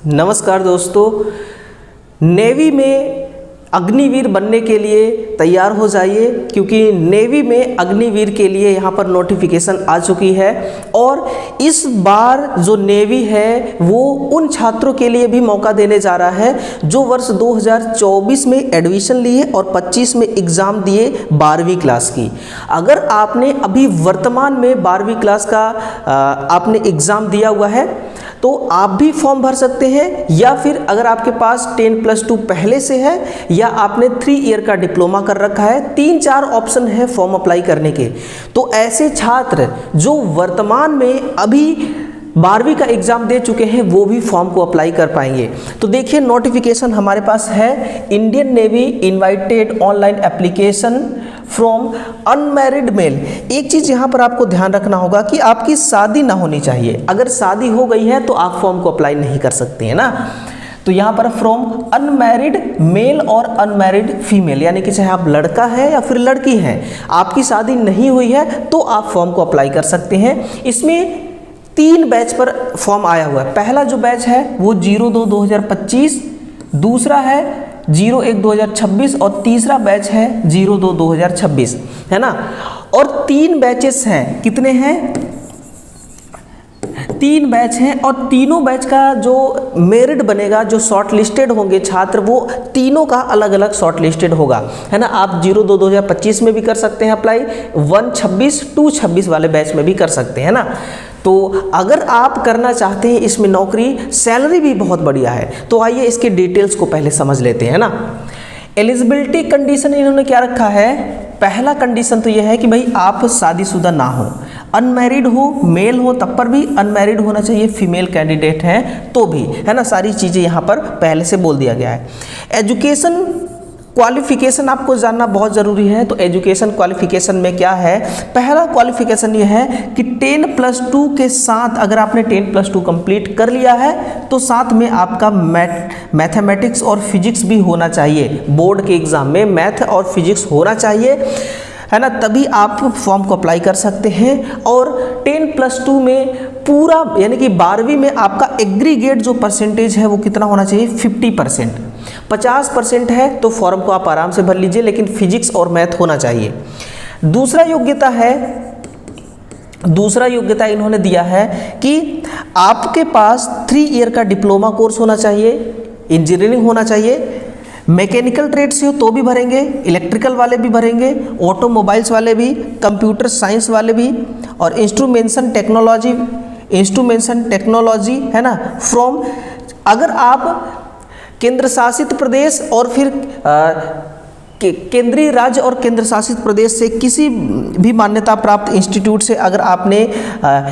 नमस्कार दोस्तों, नेवी में अग्निवीर बनने के लिए तैयार हो जाइए, क्योंकि नेवी में अग्निवीर के लिए यहाँ पर नोटिफिकेशन आ चुकी है। और इस बार जो नेवी है वो उन छात्रों के लिए भी मौका देने जा रहा है जो वर्ष 2024 में एडमिशन लिए और 25 में एग्ज़ाम दिए 12वीं क्लास की। अगर आपने अभी वर्तमान में 12वीं क्लास का आपने एग्ज़ाम दिया हुआ है तो आप भी फॉर्म भर सकते हैं, या फिर अगर आपके पास 10+2 पहले से है या आपने 3 ईयर का डिप्लोमा कर रखा है, 3-4 ऑप्शन है फॉर्म अप्लाई करने के। तो ऐसे छात्र जो वर्तमान में अभी 12वीं का एग्ज़ाम दे चुके हैं वो भी फॉर्म को अप्लाई कर पाएंगे। तो देखिए नोटिफिकेशन हमारे पास है, Indian navy invited online application from unmarried mail. एक चीज़ यहाँ पर आपको ध्यान रखना होगा कि आपकी शादी ना होनी चाहिए। अगर शादी हो गई है तो आप फॉर्म को अप्लाई नहीं कर सकते हैं ना। तो यहाँ पर फ्रॉम अनमैरिड मेल और अनमैरिड फीमेल, यानी कि चाहे आप लड़का है या फिर लड़की है, आपकी शादी नहीं हुई है तो आप फॉर्म को अप्लाई कर सकते हैं। इसमें 3 बैच पर फॉर्म आया हुआ है। पहला जो बैच है वो 02/2025, दूसरा है 01/2026 और तीसरा बैच है 02/2026, है ना। और 3 बैचेस हैं, कितने हैं? 3 बैच हैं और तीनों बैच का जो मेरिट बनेगा, जो शॉर्ट लिस्टेड होंगे छात्र, वो तीनों का अलग अलग शॉर्ट लिस्टेड होगा, है ना। आप 02/2025 में भी कर सकते हैं अप्लाई, 1/26, 2/26 वाले बैच में भी कर सकते हैं ना। तो अगर आप करना चाहते हैं इसमें नौकरी, सैलरी भी बहुत बढ़िया है। तो आइए इसके डिटेल्स को पहले समझ लेते हैं ना। एलिजिबिलिटी कंडीशन इन्होंने क्या रखा है? पहला कंडीशन तो यह है कि भाई आप शादीशुदा ना हो, अनमैरिड हो, मेल हो तब पर भी, अनमैरिड होना चाहिए, फीमेल कैंडिडेट हैं तो भी, है ना। सारी चीज़ें यहाँ पर पहले से बोल दिया गया है। एजुकेशन क्वालिफिकेशन आपको जानना बहुत ज़रूरी है। तो एजुकेशन क्वालिफिकेशन में क्या है? पहला क्वालिफिकेशन ये है कि 10+2 के साथ, अगर आपने 10+2 कंप्लीट कर लिया है तो साथ में आपका मैथमेटिक्स और फिजिक्स भी होना चाहिए। बोर्ड के एग्ज़ाम में मैथ और फिजिक्स होना चाहिए, है ना, तभी आप फॉर्म को अप्लाई कर सकते हैं। और 10+2 में पूरा, यानी कि 12वीं में आपका एग्रीगेट जो परसेंटेज है वो कितना होना चाहिए? 50%। 50% है तो फॉर्म को आप आराम से भर लीजिए, लेकिन फिजिक्स और मैथ होना चाहिए। दूसरा योग्यता इन्होंने दिया है कि आपके पास 3 ईयर का डिप्लोमा कोर्स होना चाहिए, इंजीनियरिंग होना चाहिए, मैकेनिकल ट्रेड से हो तो भी भरेंगे, इलेक्ट्रिकल वाले भी भरेंगे, ऑटोमोबाइल्स वाले भी, कंप्यूटर साइंस वाले भी, और इंस्ट्रूमेंटेशन टेक्नोलॉजी, है ना, फ्रॉम, अगर आप केंद्र शासित प्रदेश और फिर केंद्रीय राज्य और केंद्र शासित प्रदेश से किसी भी मान्यता प्राप्त इंस्टीट्यूट से अगर आपने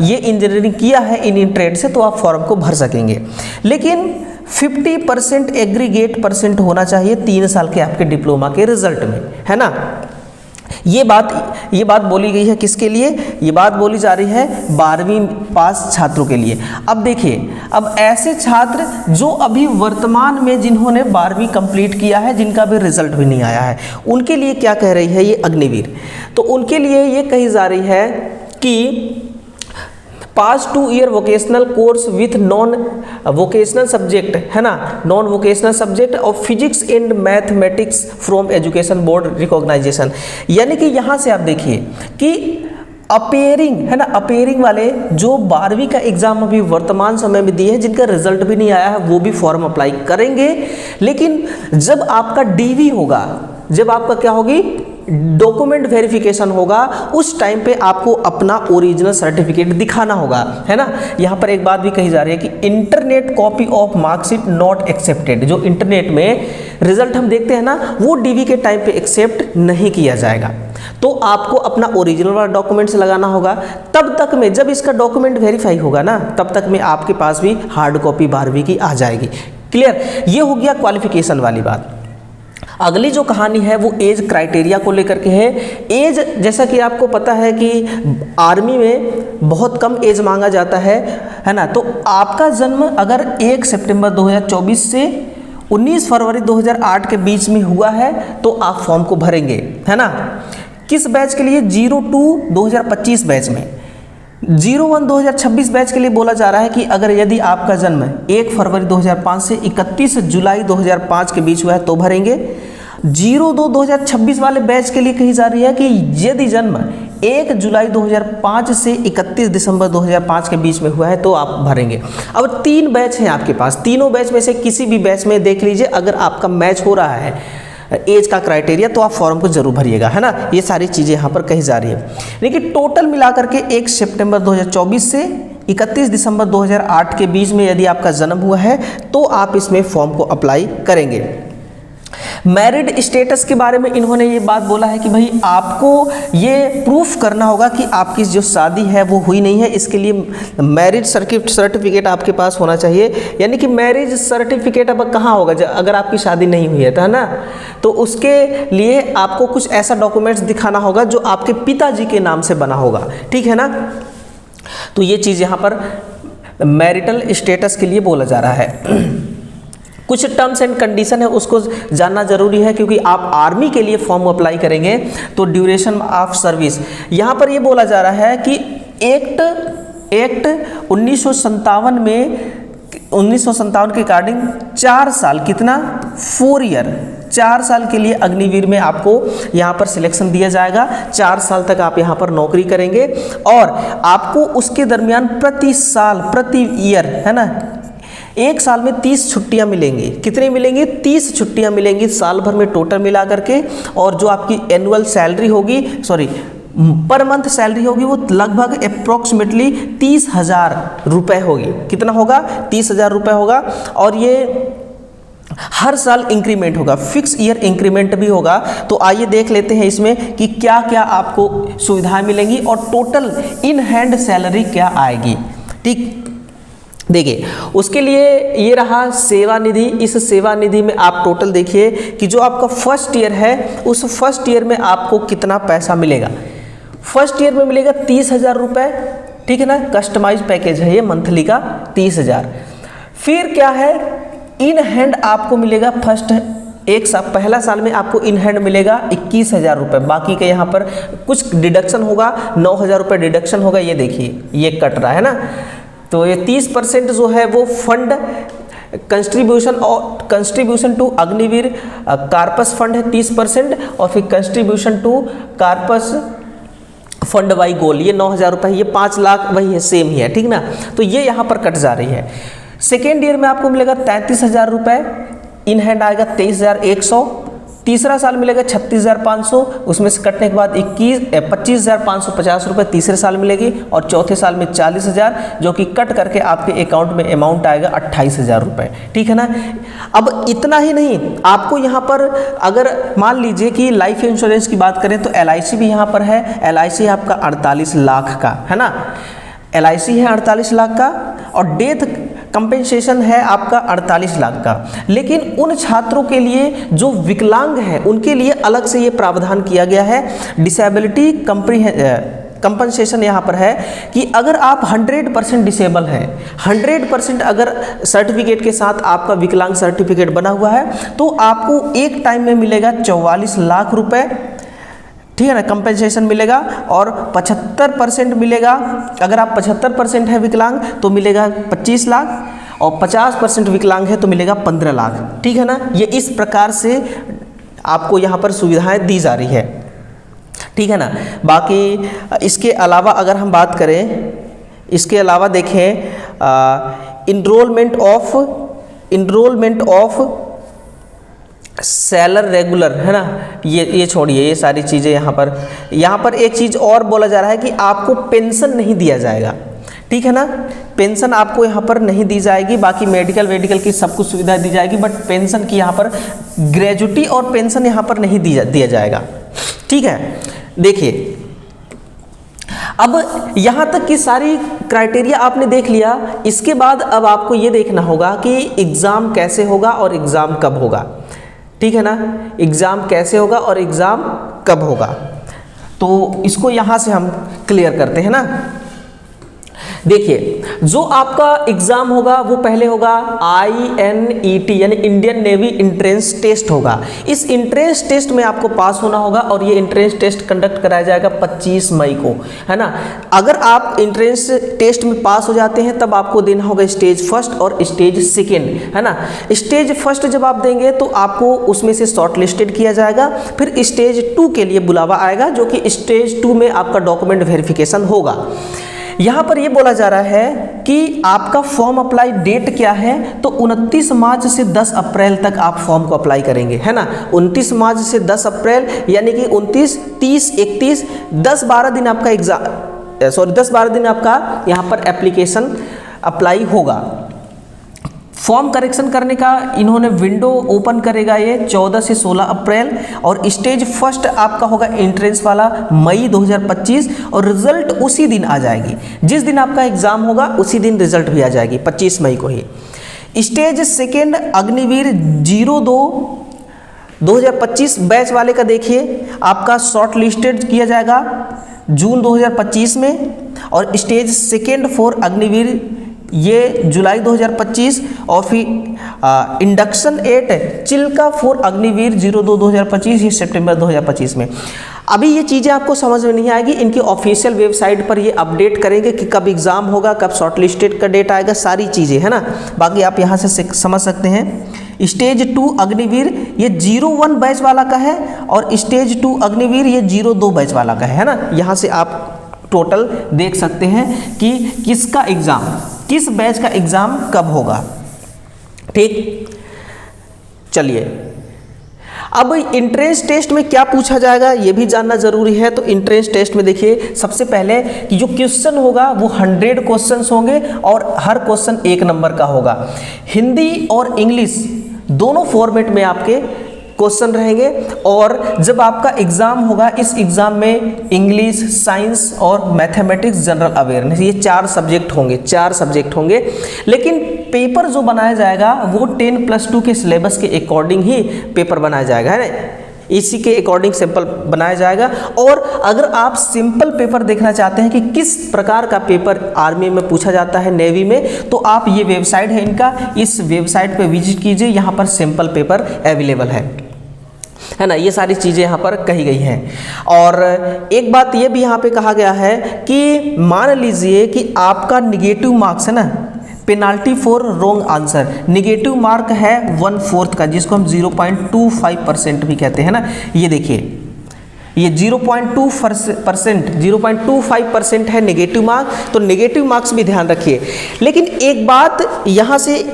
ये इंजीनियरिंग किया है इन ट्रेड से तो आप फॉर्म को भर सकेंगे। लेकिन 50% एग्रीगेट परसेंट होना चाहिए 3 साल के आपके डिप्लोमा के रिजल्ट में, है ना। ये बात बोली गई है किसके लिए? ये बात बोली जा रही है 12वीं पास छात्रों के लिए। अब देखिए, अब ऐसे छात्र जो अभी वर्तमान में जिन्होंने 12वीं कंप्लीट किया है, जिनका भी रिजल्ट भी नहीं आया है, उनके लिए क्या कह रही है ये अग्निवीर? तो उनके लिए ये कही जा रही है कि pass 2 year vocational course with non vocational subject, है ना, non vocational subject of physics and mathematics from education board recognisation. यानी कि यहाँ से आप देखिए कि अपेयरिंग, है ना, अपेयरिंग वाले जो 12वीं का एग्जाम अभी वर्तमान समय में दिए हैं, जिनका रिजल्ट भी नहीं आया है, वो भी फॉर्म अप्लाई करेंगे। लेकिन जब आपका डीवी होगा, जब आपका क्या होगी, डॉक्यूमेंट वेरिफिकेशन होगा, उस टाइम पे आपको अपना ओरिजिनल सर्टिफिकेट दिखाना होगा, है ना। यहाँ पर एक बात भी कही जा रही है कि internet copy of marksheet not accepted. जो इंटरनेट में रिजल्ट हम देखते हैं ना, वो डीवी के टाइम पे एक्सेप्ट नहीं किया जाएगा। तो आपको अपना ओरिजिनल वाला डॉक्यूमेंट्स लगाना होगा। तब तक में, जब इसका डॉक्यूमेंट वेरीफाई होगा ना, तब तक में आपके पास भी हार्ड कॉपी 12वीं की आ जाएगी। क्लियर? ये हो गया क्वालिफिकेशन वाली बात। अगली जो कहानी है वो एज क्राइटेरिया को लेकर के है। एज, जैसा कि आपको पता है कि आर्मी में बहुत कम एज मांगा जाता है ना। तो आपका जन्म अगर 1 सितंबर 2024 से 19 फरवरी 2008 के बीच में हुआ है तो आप फॉर्म को भरेंगे, है ना। किस बैच के लिए? 02/2025 बैच में। 01-2026 बैच के लिए बोला जा रहा है कि अगर यदि आपका जन्म 1 फरवरी 2005 से 31 जुलाई 2005 के बीच हुआ है तो भरेंगे। 02-2026 वाले बैच के लिए कही जा रही है कि यदि जन्म 1 जुलाई 2005 से 31 दिसंबर 2005 के बीच में हुआ है तो आप भरेंगे। अब 3 बैच हैं आपके पास, तीनों बैच में से किसी भी बैच में देख लीजिए, अगर आपका मैच हो रहा है एज का क्राइटेरिया तो आप फॉर्म को जरूर भरिएगा, है ना। ये सारी चीज़ें यहाँ पर कही जा रही है। लेकिन टोटल मिलाकर के 1 सितंबर 2024 से 31 दिसंबर 2008 के बीच में यदि आपका जन्म हुआ है तो आप इसमें फॉर्म को अप्लाई करेंगे। मैरिड स्टेटस के बारे में इन्होंने ये बात बोला है कि भाई आपको ये प्रूफ करना होगा कि आपकी जो शादी है वो हुई नहीं है, इसके लिए मैरिज सर्टिफिकेट आपके पास होना चाहिए। यानी कि मैरिज सर्टिफिकेट अब कहाँ होगा अगर आपकी शादी नहीं हुई है तो, है ना। तो उसके लिए आपको कुछ ऐसा डॉक्यूमेंट्स दिखाना होगा जो आपके पिताजी के नाम से बना होगा, ठीक है ना। तो ये चीज़ यहाँ पर मैरिटल स्टेटस के लिए बोला जा रहा है। कुछ टर्म्स एंड कंडीशन है उसको जानना जरूरी है, क्योंकि आप आर्मी के लिए फॉर्म अप्लाई करेंगे तो ड्यूरेशन ऑफ सर्विस यहाँ पर ये बोला जा रहा है कि एक्ट 1957 में 1957 के अकॉर्डिंग 4 साल, कितना 4 ईयर, 4 साल के लिए अग्निवीर में आपको यहाँ पर सिलेक्शन दिया जाएगा। 4 साल तक आप यहाँ पर नौकरी करेंगे और आपको उसके दरमियान प्रति साल, प्रति ईयर, है ना, 1 साल में 30 छुट्टियां मिलेंगी। कितनी मिलेंगी? 30 छुट्टियां मिलेंगी साल भर में टोटल मिला करके। और जो आपकी एनुअल सैलरी होगी, सॉरी पर मंथ सैलरी होगी, वो लगभग अप्रोक्सीमेटली 30,000 रुपये होगी। कितना होगा? 30,000 रुपये होगा। और ये हर साल इंक्रीमेंट होगा, फिक्स ईयर इंक्रीमेंट भी होगा। तो आइए देख लेते हैं इसमें कि क्या क्या आपको सुविधाएं मिलेंगी और टोटल इन हैंड सैलरी क्या आएगी। ठीक, देखिए उसके लिए ये रहा सेवा निधि। इस सेवा निधि में आप टोटल देखिए कि जो आपका फर्स्ट ईयर है उस फर्स्ट ईयर में आपको कितना पैसा मिलेगा। फर्स्ट ईयर में मिलेगा 30,000 रुपये, ठीक है ना। कस्टमाइज पैकेज है ये मंथली का 30,000। फिर क्या है, इन हैंड आपको मिलेगा फर्स्ट एक साल, पहला साल में आपको इन हैंड मिलेगा 21,000 रुपये। बाकी के यहाँ पर कुछ डिडक्शन होगा, 9,000 रुपये डिडक्शन होगा। ये देखिए ये कट रहा है ना। तो ये 30% जो है वो फंड कंट्रीब्यूशन और contribution to Agniveer corpus fund है 30%, और फिर contribution to corpus fund by गोल ये 9,000 रुपये, ये 5 लाख वही है, सेम ही है, ठीक ना। तो ये यहाँ पर कट जा रही है। सेकेंड ईयर में आपको मिलेगा 33,000 रुपये, इन हैंड आएगा 23,100। तीसरा साल मिलेगा 36,500, उसमें से कटने के बाद 25,550 रुपये तीसरे साल मिलेगी। और चौथे साल में 40,000, जो कि कट करके आपके अकाउंट में अमाउंट आएगा 28,000 रुपये, ठीक है ना। अब इतना ही नहीं, आपको यहाँ पर अगर मान लीजिए कि लाइफ इंश्योरेंस की बात करें तो LIC भी यहाँ पर है। LIC आपका 48 लाख का, है ना। LIC है 48 लाख का और डेथ कंपेंसेशन है आपका 48 लाख का। लेकिन उन छात्रों के लिए जो विकलांग हैं उनके लिए अलग से ये प्रावधान किया गया है। डिसेबिलिटी कंपनसेशन यहाँ पर है कि अगर आप 100% डिसेबल हैं, 100% अगर सर्टिफिकेट के साथ आपका विकलांग सर्टिफिकेट बना हुआ है तो आपको एक टाइम में मिलेगा 44 लाख रुपए, ठीक है ना, कंपेंसेशन मिलेगा। और 75% मिलेगा, अगर आप 75% है विकलांग तो मिलेगा 25 लाख, और 50% विकलांग है तो मिलेगा 15 लाख, ठीक है ना। ये इस प्रकार से आपको यहाँ पर सुविधाएं दी जा रही है, ठीक है ना। बाकी इसके अलावा अगर हम बात करें, इसके अलावा देखें इनरोलमेंट ऑफ सैलर रेगुलर, है ना। ये छोड़िए, ये सारी चीज़ें यहाँ पर एक चीज़ और बोला जा रहा है कि आपको पेंशन नहीं दिया जाएगा, ठीक है ना। पेंशन आपको यहाँ पर नहीं दी जाएगी। बाकी मेडिकल की सब कुछ सुविधा दी जाएगी, बट पेंशन की यहाँ पर ग्रेजुटी और पेंशन यहाँ पर नहीं दिया जाएगा, ठीक है। देखिए अब यहाँ तक की सारी क्राइटेरिया आपने देख लिया। इसके बाद अब आपको ये देखना होगा कि एग्ज़ाम कैसे होगा और एग्ज़ाम कब होगा, ठीक है ना। एग्ज़ाम कैसे होगा और एग्ज़ाम कब होगा, तो इसको यहाँ से हम क्लियर करते हैं ना। देखिए, जो आपका एग्जाम होगा वो पहले होगा INET यानी इंडियन नेवी एंट्रेंस टेस्ट होगा। इस एंट्रेंस टेस्ट में आपको पास होना होगा और ये एंट्रेंस टेस्ट कंडक्ट कराया जाएगा 25 मई को, है ना। अगर आप एंट्रेंस टेस्ट में पास हो जाते हैं तब आपको देना होगा स्टेज फर्स्ट और स्टेज सेकेंड, है ना। स्टेज फर्स्ट जब आप देंगे तो आपको उसमें से शॉर्ट लिस्टेड किया जाएगा, फिर स्टेज 2 के लिए बुलावा आएगा जो कि स्टेज 2 में आपका डॉक्यूमेंट वेरिफिकेशन होगा। यहाँ पर ये बोला जा रहा है कि आपका फॉर्म अप्लाई डेट क्या है, तो 29 मार्च से 10 अप्रैल तक आप फॉर्म को अप्लाई करेंगे, है ना। 29 मार्च से 10 अप्रैल यानी कि 29, 30, 31, 10-12 दिन आपका 10-12 दिन आपका यहाँ पर एप्लीकेशन अप्लाई होगा। फॉर्म करेक्शन करने का इन्होंने विंडो ओपन करेगा ये 14 से 16 अप्रैल, और स्टेज फर्स्ट आपका होगा एंट्रेंस वाला मई 2025, और रिजल्ट उसी दिन आ जाएगी। जिस दिन आपका एग्जाम होगा उसी दिन रिजल्ट भी आ जाएगी, 25 मई को ही। स्टेज सेकेंड अग्निवीर 02-2025 बैच वाले का देखिए, आपका शॉर्ट लिस्टेड किया जाएगा जून 2025 में, और स्टेज सेकेंड फॉर अग्निवीर ये जुलाई 2025, और फिर इंडक्शन 8 चिल्का फॉर अग्निवीर 02-2025 ये सितंबर 2025 में। अभी ये चीज़ें आपको समझ में नहीं आएगी, इनकी ऑफिशियल वेबसाइट पर ये अपडेट करेंगे कि कब एग्ज़ाम होगा, कब शॉर्ट लिस्टेड का डेट आएगा, सारी चीज़ें, है ना। बाकी आप यहाँ से समझ सकते हैं। स्टेज 2 अग्निवीर ये 01 बैच वाला का है, और स्टेज 2 अग्निवीर ये 02 बैच वाला का है ना। यहाँ से आप टोटल देख सकते हैं कि किसका एग्ज़ाम, किस बैच का एग्ज़ाम कब होगा, ठीक। चलिए, अब एंट्रेंस टेस्ट में क्या पूछा जाएगा ये भी जानना जरूरी है। तो एंट्रेंस टेस्ट में देखिए, सबसे पहले कि जो क्वेश्चन होगा वो 100 क्वेश्चंस होंगे और हर क्वेश्चन 1 नंबर का होगा। हिंदी और इंग्लिश दोनों फॉर्मेट में आपके क्वेश्चन रहेंगे, और जब आपका एग्जाम होगा इस एग्जाम में इंग्लिश, साइंस और मैथमेटिक्स, जनरल अवेयरनेस, ये 4 सब्जेक्ट होंगे। लेकिन पेपर जो बनाया जाएगा वो 10+2 के सिलेबस के अकॉर्डिंग ही पेपर बनाया जाएगा, है ना। इसी के अकॉर्डिंग सिंपल बनाया जाएगा। और अगर आप सिंपल पेपर देखना चाहते हैं कि किस प्रकार का पेपर आर्मी में पूछा जाता है, नेवी में, तो आप ये वेबसाइट है इनका, इस वेबसाइट पे विजिट कीजिए। यहाँ पर सिंपल पेपर अवेलेबल है ना। ये सारी चीज़ें यहाँ पर कही गई हैं। और एक बात ये भी यहाँ पे कहा गया है कि मान लीजिए कि आपका निगेटिव मार्क्स है ना, penalty for wrong answer, negative mark है 1/4 का, जिसको हम 0.25% भी कहते हैं ना। ये देखिए, ये 0.25% है नेगेटिव मार्क, तो नेगेटिव मार्क्स भी ध्यान रखिए। लेकिन एक बात यहाँ से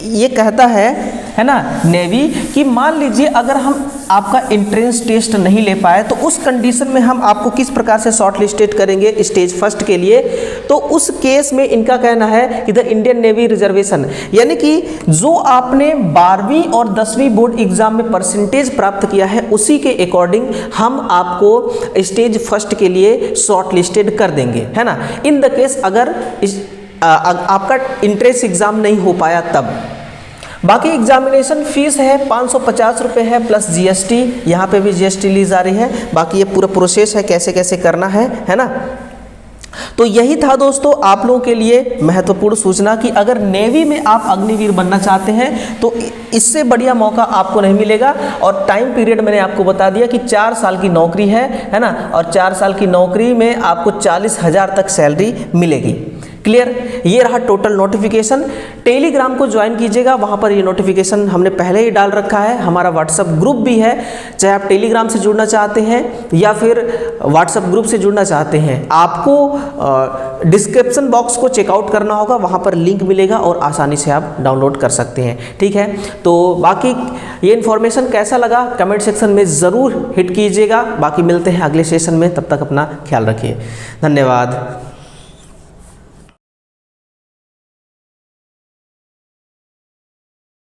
ये कहता है ना नेवी, कि मान लीजिए अगर हम आपका एंट्रेंस टेस्ट नहीं ले पाए तो उस कंडीशन में हम आपको किस प्रकार से शॉर्ट लिस्टेड करेंगे स्टेज फर्स्ट के लिए। तो उस केस में इनका कहना है कि द इंडियन नेवी रिजर्वेशन, यानी कि जो आपने 12वीं और 10वीं बोर्ड एग्जाम में परसेंटेज प्राप्त किया है उसी के अकॉर्डिंग हम आपको स्टेज फर्स्ट के लिए शॉर्ट लिस्टेड कर देंगे, है ना। इन द केस अगर आपका एंट्रेंस एग्जाम नहीं हो पाया तब। बाकी एग्जामिनेशन फीस है 550 रुपये है प्लस GST, यहाँ पे भी GST ली जा रही है। बाकी ये पूरा प्रोसेस है कैसे कैसे करना है ना। तो यही था दोस्तों आप लोगों के लिए महत्वपूर्ण सूचना कि अगर नेवी में आप अग्निवीर बनना चाहते हैं तो इससे बढ़िया मौका आपको नहीं मिलेगा। और टाइम पीरियड मैंने आपको बता दिया कि 4 साल की नौकरी है ना, और 4 साल की नौकरी में आपको 40,000 तक सैलरी मिलेगी। क्लियर, ये रहा टोटल नोटिफिकेशन। टेलीग्राम को ज्वाइन कीजिएगा, वहाँ पर ये नोटिफिकेशन हमने पहले ही डाल रखा है। हमारा व्हाट्सअप ग्रुप भी है, चाहे आप टेलीग्राम से जुड़ना चाहते हैं या फिर व्हाट्सअप ग्रुप से जुड़ना चाहते हैं, आपको डिस्क्रिप्शन बॉक्स को चेकआउट करना होगा, वहाँ पर लिंक मिलेगा और आसानी से आप डाउनलोड कर सकते हैं। ठीक है, तो बाकी ये इन्फॉर्मेशन कैसा लगा कमेंट सेक्शन में ज़रूर हिट कीजिएगा। बाकी मिलते हैं अगले सेशन में, तब तक अपना ख्याल रखिए। धन्यवाद।